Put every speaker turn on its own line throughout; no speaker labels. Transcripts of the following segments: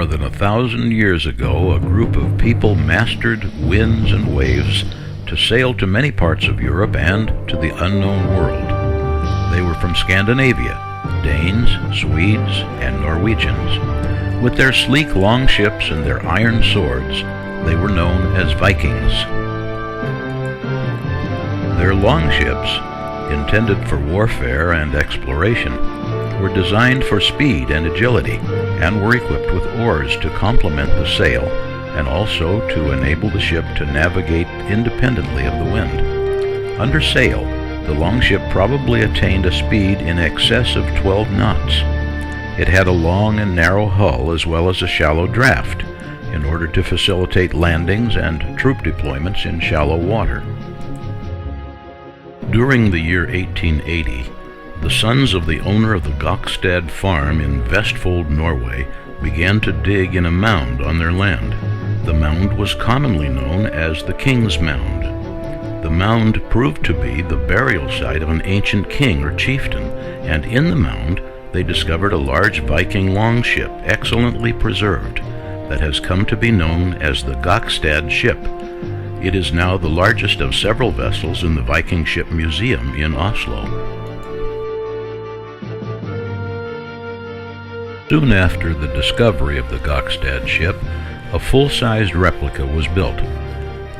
More than 1,000 years ago, a group of people mastered winds and waves to sail to many parts of Europe and to the unknown world. They were from Scandinavia, Danes, Swedes, and Norwegians. With their sleek long ships and their iron swords, they were known as Vikings. Their long ships, intended for warfare and exploration, were designed for speed and agility, and were equipped with oars to complement the sail, and also to enable the ship to navigate independently of the wind. Under sail, the longship probably attained a speed in excess of 12 knots. It had a long and narrow hull as well as a shallow draft, in order to facilitate landings and troop deployments in shallow water. During the year 1880, the sons of the owner of the Gokstad farm in Vestfold, Norway, began to dig in a mound on their land. The mound was commonly known as the King's Mound. The mound proved to be the burial site of an ancient king or chieftain, and in the mound they discovered a large Viking longship, excellently preserved, that has come to be known as the Gokstad ship. It is now the largest of several vessels in the Viking Ship Museum in Oslo. Soon after the discovery of the Gokstad ship, a full-sized replica was built.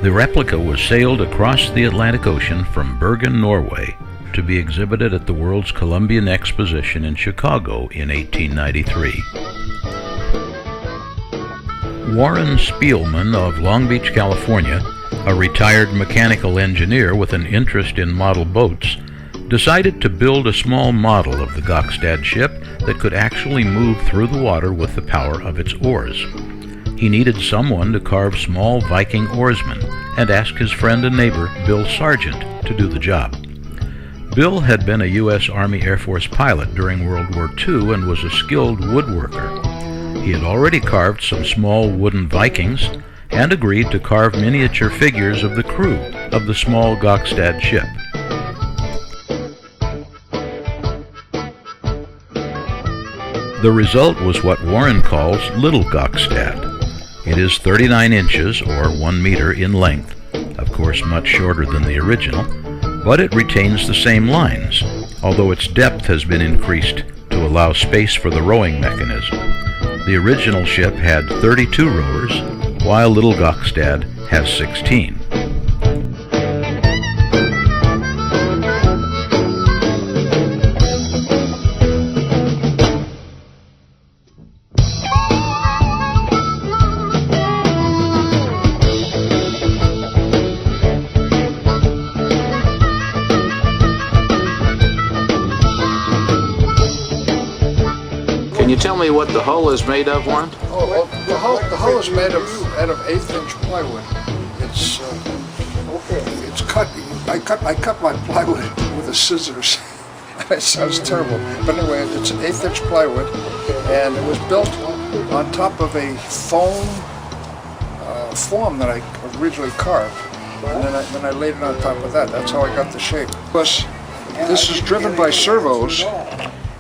The replica was sailed across the Atlantic Ocean from Bergen, Norway, to be exhibited at the World's Columbian Exposition in Chicago in 1893. Warren Spielman of Long Beach, California, a retired mechanical engineer with an interest in model boats, decided to build a small model of the Gokstad ship that could actually move through the water with the power of its oars. He needed someone to carve small Viking oarsmen, and asked his friend and neighbor, Bill Sargent, to do the job. Bill had been a U.S. Army Air Force pilot during World War II and was a skilled woodworker. He had already carved some small wooden Vikings and agreed to carve miniature figures of the crew of the small Gokstad ship. The result was what Warren calls Little Gokstad. It is 39 inches, or 1 meter, in length, of course much shorter than the original, but it retains the same lines, although its depth has been increased to allow space for the rowing mechanism. The original ship had 32 rowers, while Little Gokstad has 16.
Can you tell me what the hull is made of, Warren?
Oh, well, the hull is made out of 1/8-inch plywood. It's cut. I cut my plywood with the scissors. It sounds terrible, but anyway, it's an 1/8-inch plywood, and it was built on top of a foam form that I originally carved, and then I laid it on top of that. That's how I got the shape. Plus, this is driven by servos.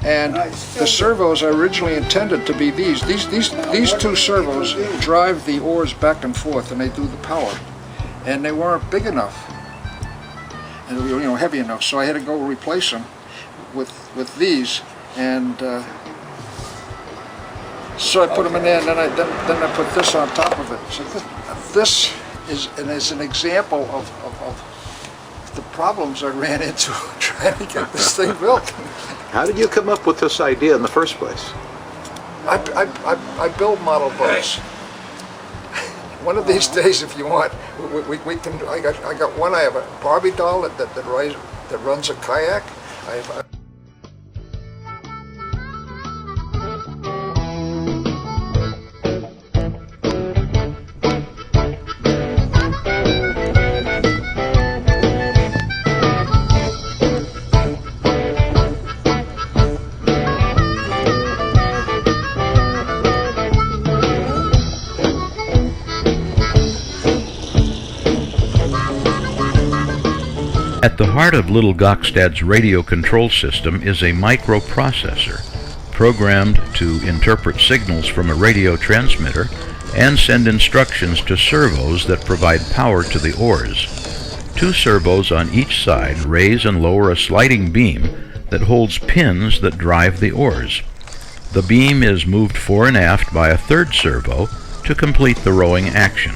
And the servos I originally intended to be these. These two servos drive the oars back and forth, and they do the power. And they weren't big enough, and heavy enough. So I had to go replace them with these. And so I put them in there, and then I put this on top of it. So this is an example of the problems I ran into trying to get this thing built.
How did you come up with this idea in the first place?
I build model boats. One of these days, if you want, we can. I got one. I have a Barbie doll that runs a kayak.
At the heart of Little Gokstad's radio control system is a microprocessor. programmed to interpret signals from a radio transmitter and send instructions to servos that provide power to the oars. 2 servos on each side raise and lower a sliding beam that holds pins that drive the oars. The beam is moved fore and aft by a 3rd servo to complete the rowing action.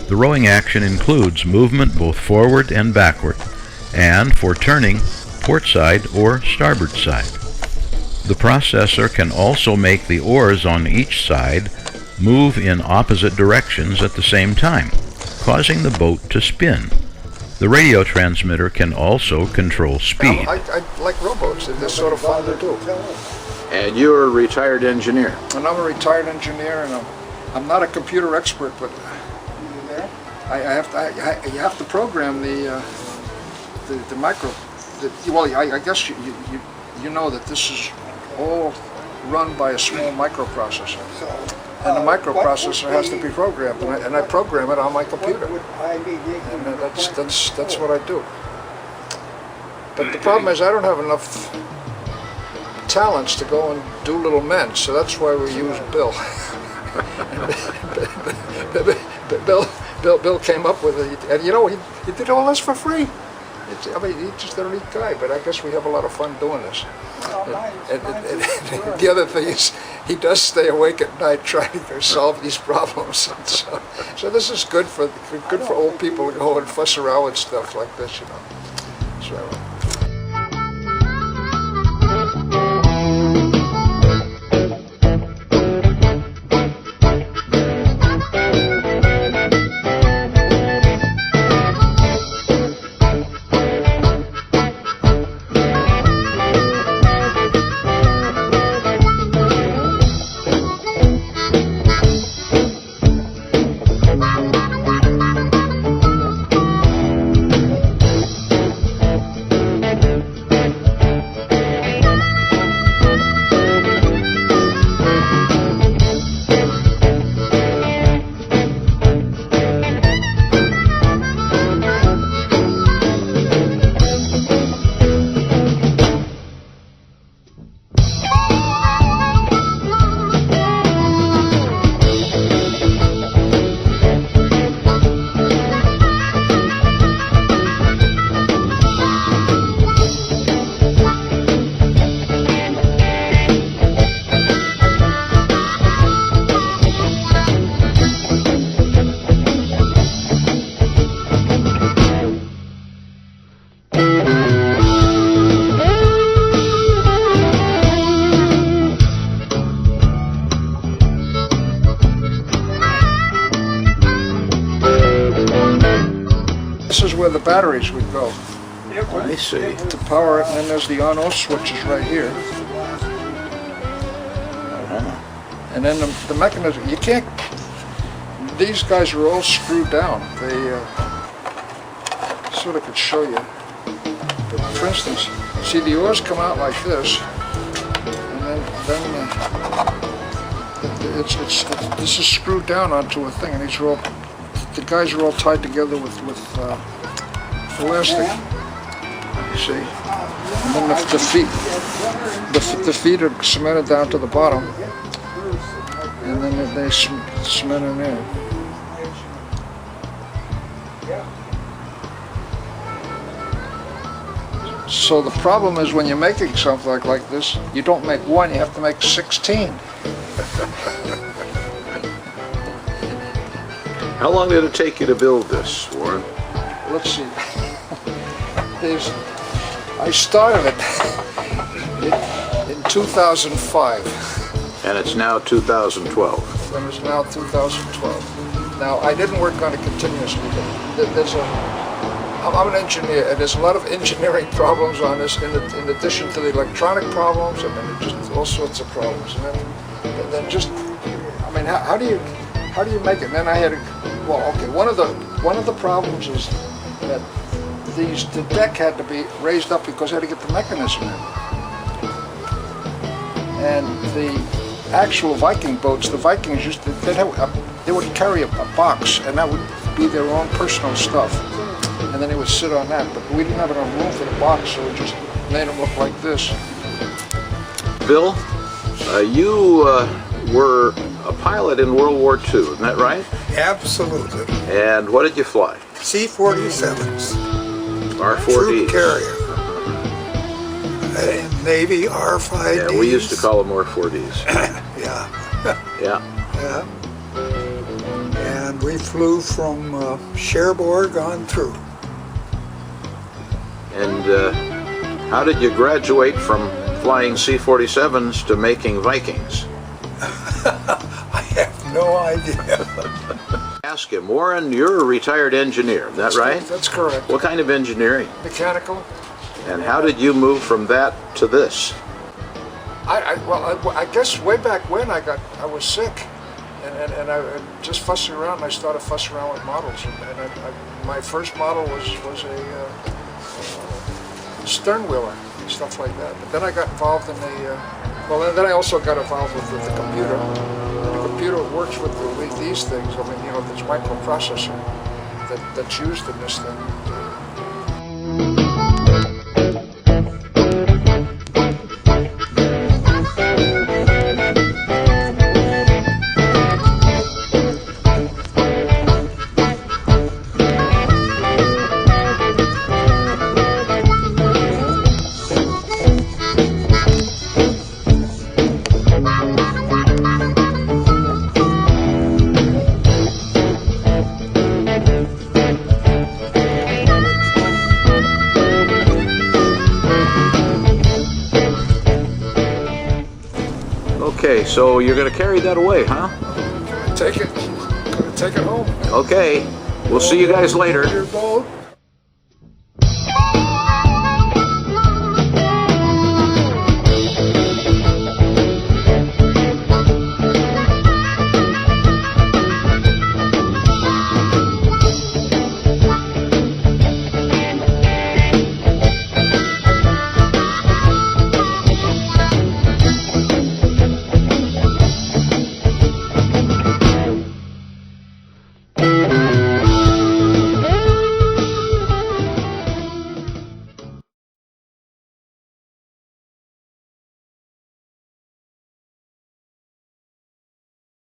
The rowing action includes movement both forward and backward, and for turning, port side or starboard side. The processor can also make the oars on each side move in opposite directions at the same time, causing the boat to spin. The radio transmitter can also control speed.
I like rowboats. They're sort of fun to do.
And you're a retired engineer.
And I'm a retired engineer, and I'm not a computer expert, but you have to program the micro. I guess you know that this is all run by a small microprocessor, and the microprocessor has to be programmed, and I program it on my computer, and that's what I do. But the problem is I don't have enough talents to go and do little men, so that's why we use Bill. Bill came up with it, and you know, he did all this for free. He's just a neat guy, but I guess we have a lot of fun doing this. And the other thing is, he does stay awake at night trying to solve these problems. So this is good for old people to go and fuss around with stuff like this, you know. So. This is where the batteries would go.
I see.
To power it, and then there's the on-off switches right here. And then the mechanism, you can't, these guys are all screwed down. They, sort of could show you. But for instance, see the oars come out like this, and then this is screwed down onto a thing, and these are all, the guys are all tied together with elastic. See, and then the feet are cemented down to the bottom, and then they cement in there. So the problem is when you're making something like this, you don't make one, you have to make 16.
How long did it take you to build this, Warren?
Let's see. I started it in 2005.
And it's now 2012.
And it's now 2012. Now, I didn't work on it continuously, but I'm an engineer, and there's a lot of engineering problems on this in addition to the electronic problems, and then just all sorts of problems. And then just, I mean, how do you make it? And then I had to, well, okay, one of the problems is that the deck had to be raised up because I had to get the mechanism in. And the actual Viking boats, the Vikings used to, they would carry a box, and that would be their own personal stuff. And then they would sit on that, but we didn't have enough room for the box, so we just made them look like this.
Bill, You were a pilot in World War II, isn't that right?
Absolutely.
And what did you fly?
C-47s.
R-4Ds.
Troop carrier. Navy R-5Ds.
Yeah, we used to call them R-4Ds.
Yeah.
Yeah.
Yeah. And we flew from Cherbourg on through.
And how did you graduate from flying C-47s to making Vikings?
I have no idea.
Ask him. Warren, you're a retired engineer, is that right?
That's correct.
What kind of engineering?
Mechanical.
And how did you move from that to this?
I guess way back when I was sick, and I just fussing around. I started fussing around with models, and my first model was a stern wheeler, stuff like that. But then I got involved in then I also got involved with the computer. The computer works with these things. I mean, this microprocessor that's used in this thing.
Okay, so you're going to carry that away, huh?
Take it home.
Okay, we'll see you guys later.
Your boat.